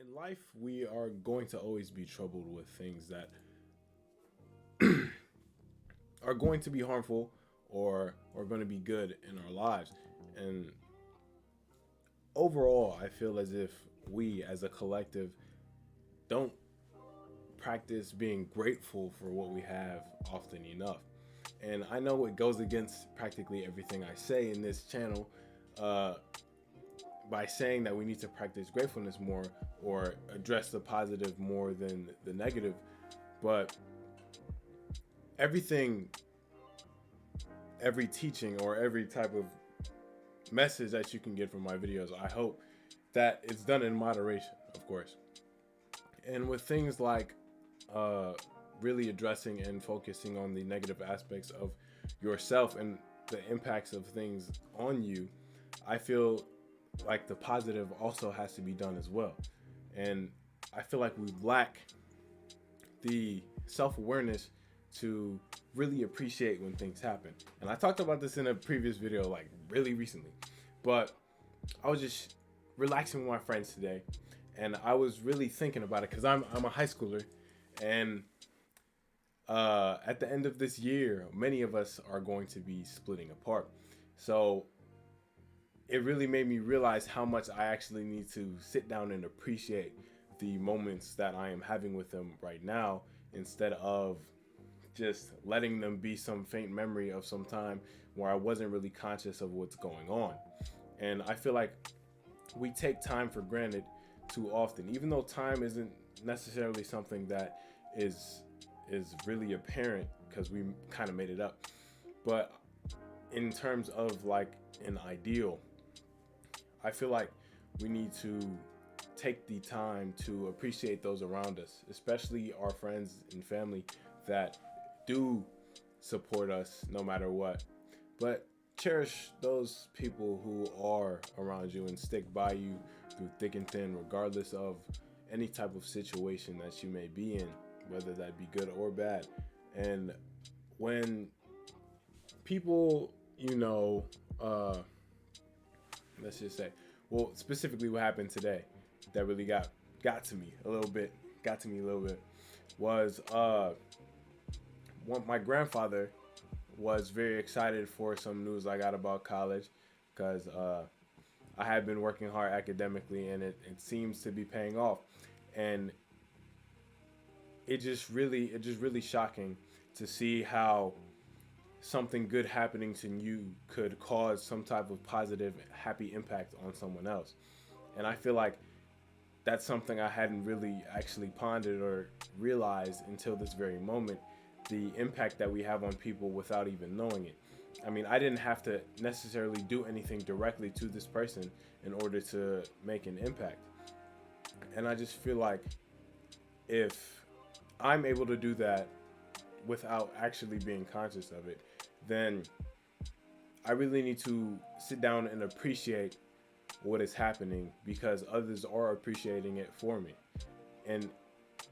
In life, we are going to always be troubled with things that are going to be harmful or going to be good in our lives. And overall, I feel as if we as a collective don't practice being grateful for what we have often enough. And I know it goes against practically everything I say in this channel, uh, by saying that we need to practice gratefulness more or address the positive more than the negative. But everything, every teaching or every type of message that you can get from my videos, I hope that it's done in moderation, of course. And with things like uh, really addressing and focusing on the negative aspects of yourself and the impacts of things on you, I feel like the positive also has to be done as well. And I feel like we lack the self awareness to really appreciate when things happen. And I talked about this in a previous video, like really recently. But I was just relaxing with my friends today, and I was really thinking about it because I'm a high schooler, and at the end of this year, many of us are going to be splitting apart. So it really made me realize how much I actually need to sit down and appreciate the moments that I am having with them right now, instead of just letting them be some faint memory of some time where I wasn't really conscious of what's going on. And I feel like we take time for granted too often, even though time isn't necessarily something that is really apparent because we kind of made it up. But in terms of like an ideal, I feel like we need to take the time to appreciate those around us, especially our friends and family that do support us no matter what. But cherish those people who are around you and stick by you through thick and thin, regardless of any type of situation that you may be in, whether that be good or bad. And when people, let's just say, well, specifically what happened today that really got to me a little bit, was my grandfather was very excited for some news I got about college, because I had been working hard academically and it seems to be paying off. And it's just really shocking to see how something good happening to you could cause some type of positive, happy impact on someone else. And I feel like that's something I hadn't really actually pondered or realized until this very moment, the impact that we have on people without even knowing it. I mean, I didn't have to necessarily do anything directly to this person in order to make an impact. And I just feel like if I'm able to do that without actually being conscious of it, then I really need to sit down and appreciate what is happening, because others are appreciating it for me. And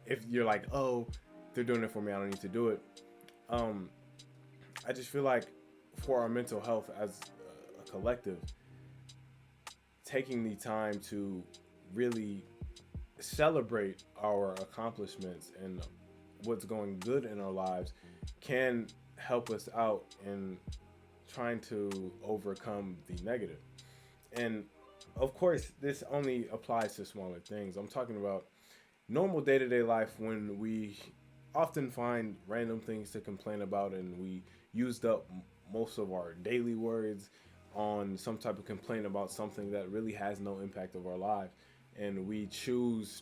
if you're like, oh, they're doing it for me, I don't need to do it. I just feel like for our mental health as a collective, taking the time to really celebrate our accomplishments and what's going good in our lives can help us out in trying to overcome the negative. And of course, this only applies to smaller things. I'm talking about normal day-to-day life, when we often find random things to complain about, and we used up most of our daily words on some type of complaint about something that really has no impact of our life, and we choose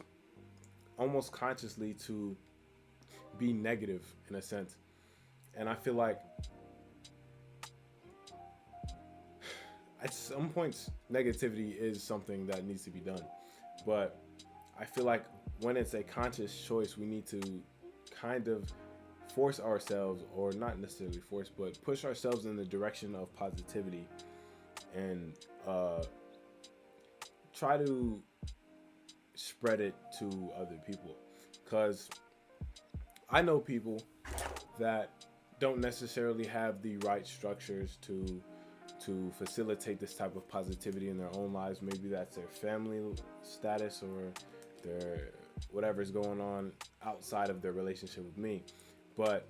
almost consciously to be negative in a sense. And I feel like at some points negativity is something that needs to be done, but I feel like when it's a conscious choice, we need to kind of force ourselves, or not necessarily force, but push ourselves in the direction of positivity, and try to spread it to other people. Because I know people that don't necessarily have the right structures to facilitate this type of positivity in their own lives. Maybe that's their family status, or their whatever's going on outside of their relationship with me. But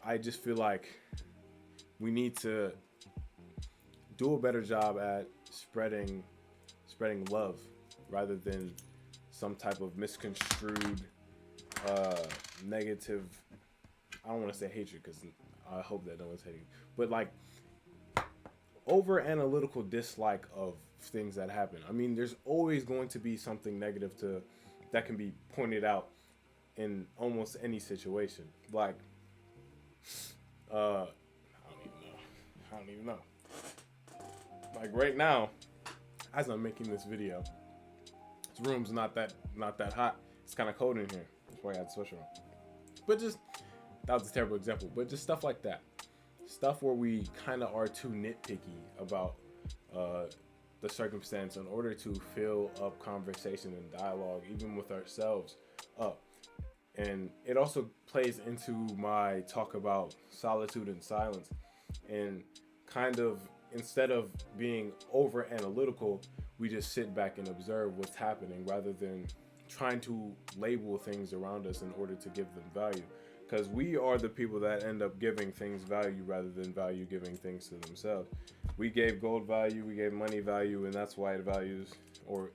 I just feel like we need to do a better job at spreading love rather than some type of misconstrued negative. I don't want to say hatred because I hope that no one's hating, but like over analytical dislike of things that happen. I mean, there's always going to be something negative that can be pointed out in almost any situation. Like, I don't even know. Like right now, as I'm making this video, this room's not that hot. It's kind of cold in here. That's why I had the sweatshirt on. But just, that was a terrible example. But just stuff like that. Stuff where we kind of are too nitpicky about the circumstance in order to fill up conversation and dialogue, even with ourselves, up. And it also plays into my talk about solitude and silence. And kind of, instead of being over analytical, we just sit back and observe what's happening rather than trying to label things around us in order to give them value. Because we are the people that end up giving things value rather than value giving things to themselves. We gave gold value, we gave money value, and that's why it values, or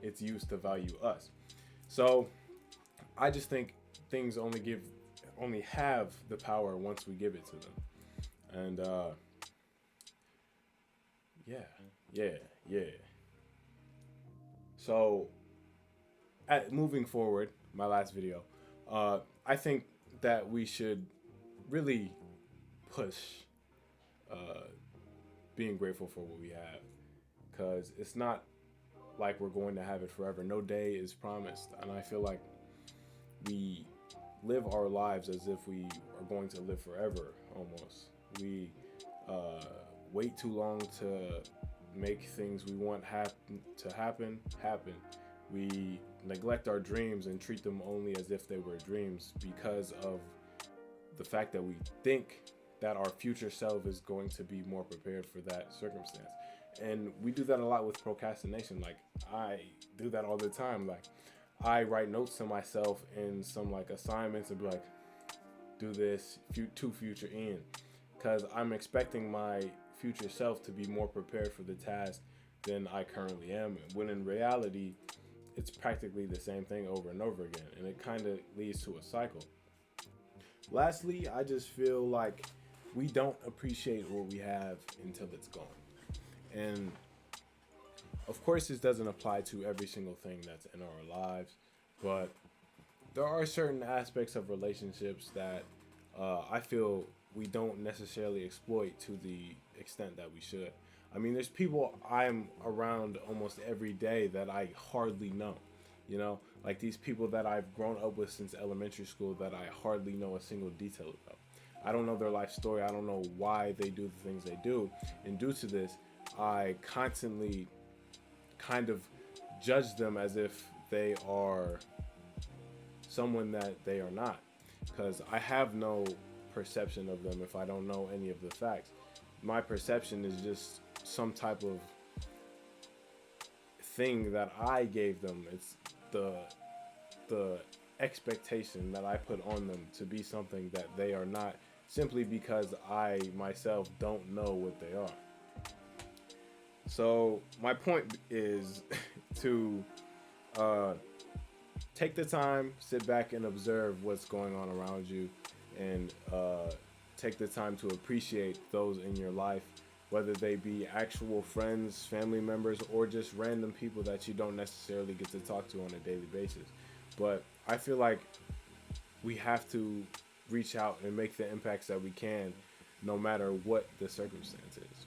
it's used to value us. So I just think things only have the power once we give it to them. And yeah. So moving forward, my last video, I think that we should really push being grateful for what we have, because it's not like we're going to have it forever. No day is promised, and I feel like we live our lives as if we are going to live forever almost. We wait too long to make things we want to happen. We neglect our dreams and treat them only as if they were dreams because of the fact that we think that our future self is going to be more prepared for that circumstance. And we do that a lot with procrastination. Like, I do that all the time. Like, I write notes to myself in some like assignments and be like, do this to future in, because I'm expecting my future self to be more prepared for the task than I currently am, when in reality it's practically the same thing over and over again, and it kind of leads to a cycle. Lastly, I just feel like we don't appreciate what we have until it's gone. And of course, this doesn't apply to every single thing that's in our lives, but there are certain aspects of relationships that I feel we don't necessarily exploit to the extent that we should. I mean, there's people I'm around almost every day that I hardly know, you know, like these people that I've grown up with since elementary school that I hardly know a single detail about. I don't know their life story. I don't know why they do the things they do. And due to this, I constantly kind of judge them as if they are someone that they are not, because I have no perception of them if I don't know any of the facts. My perception is just some type of thing that I gave them. It's the expectation that I put on them to be something that they are not, simply because I myself don't know what they are. So my point is to take the time, sit back and observe what's going on around you, and take the time to appreciate those in your life, whether they be actual friends, family members, or just random people that you don't necessarily get to talk to on a daily basis. But I feel like we have to reach out and make the impacts that we can, no matter what the circumstance is.